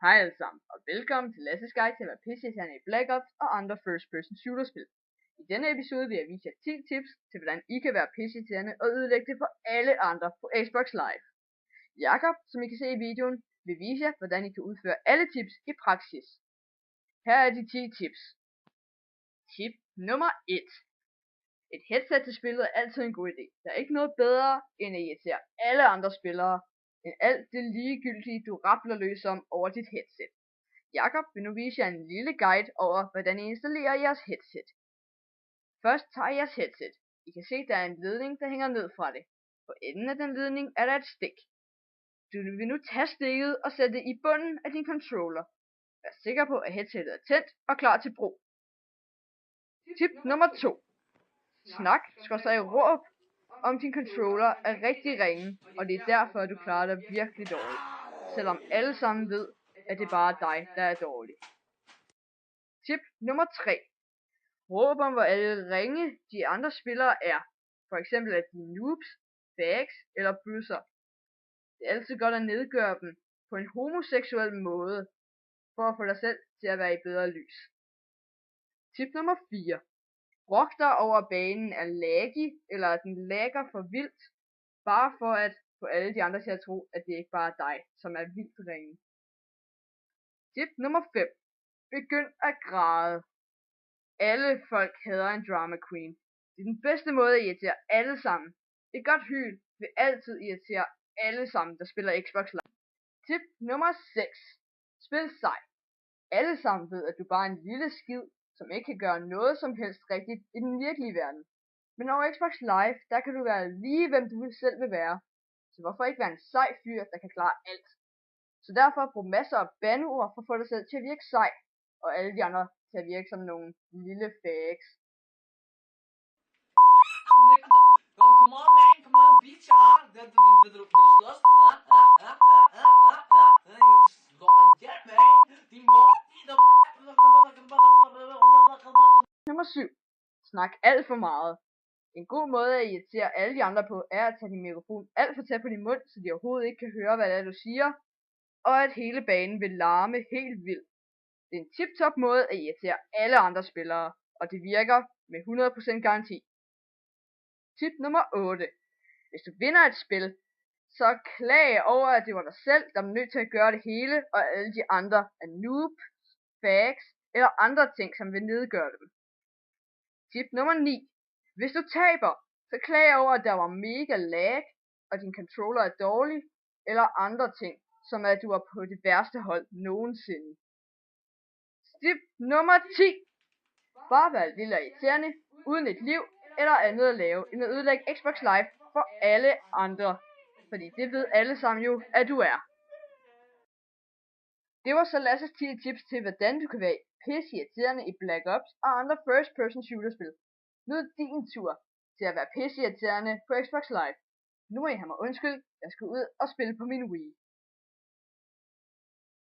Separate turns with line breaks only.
Hej alle sammen, og velkommen til Lasses Guide til at være pisseirriterende i Black Ops og andre first-person shooterspil. I denne episode vil jeg vise jer 10 tips til hvordan I kan være pisseirriterende og ødelægge det for alle andre på Xbox Live. Jakob, som I kan se i videoen, vil vise jer hvordan I kan udføre alle tips i praksis. Her er de 10 tips. Tip nummer 1. Et headset til spillet er altid en god idé. Der er ikke noget bedre end at irritere alle andre spillere end alt det ligegyldige du rappler løs om over dit headset. Jakob vil nu vise jer en lille guide over hvordan I installerer jeres headset. Først tager I jeres headset. I kan se der er en ledning der hænger ned fra det. På enden af den ledning er der et stik. Du vil nu tage stikket og sætte det i bunden af din controller. Vær sikker på at headsetet er tændt og klar til brug. Tip nummer 2. Snak, råb om din controller er rigtig ringe, og det er derfor at du klarer dig virkelig dårligt, selvom alle sammen ved at det bare er dig der er dårlig. Tip nummer 3. Råb om hvor alle ringe de andre spillere er, for eksempel at de er noobs, fags eller bøsser. Det er altid godt at nedgøre dem på en homoseksuel måde, for at få dig selv til at være i bedre lys. Tip nummer 4. Brok dig over at banen er laggy, eller at den lagger for vildt, bare for at få alle de andre til at tro, at det ikke bare er dig, som er vildt ringe. Tip nummer 5. Begynd at græde. Alle folk hader en drama queen. Det er den bedste måde at irritere alle sammen. Et godt hyl vil altid irritere alle sammen, der spiller Xbox Live. Tip nummer 6. Spil sej. Alle sammen ved, at du bare er en lille skid, som ikke kan gøre noget som helst rigtigt i den virkelige verden. Men over Xbox Live, der kan du være lige hvem du selv vil være. Så hvorfor ikke være en sej fyr, der kan klare alt? Så derfor brug masser af bandeord for at få dig selv til at virke sej, og alle de andre til at virke som nogle lille fags.
Come on man, come on bitch, vil du slås?
Nummer 7. Snak alt for meget. En god måde at irritere alle de andre på er at tage din mikrofon alt for tæt på din mund, så de overhovedet ikke kan høre hvad det er du siger, og at hele banen vil larme helt vildt. Det er en tip-top måde at irritere alle andre spillere, og det virker med 100% garanti. Tip nummer 8. Hvis du vinder et spil, så klag over at det var dig selv, der var nødt til at gøre det hele, og alle de andre er noobs, fags eller andre ting, som vil nedgøre dem. Tip nummer 9. Hvis du taber, så klag over at der var mega lag, og din controller er dårlig, eller andre ting, som at du er på det værste hold nogensinde. Tip nummer 10. Bare vær lille og irriterende, uden et liv eller andet at lave, end at ødelægge Xbox Live for alle andre. Fordi det ved alle sammen jo, at du er. Det var så Lasses 10 tips til hvordan du kan være pisseirriterende i Black Ops og andre first person shooterspil. Nu er det din tur til at være pisseirriterende på Xbox Live. Nu må I have mig undskyld, jeg skal ud og spille på min Wii.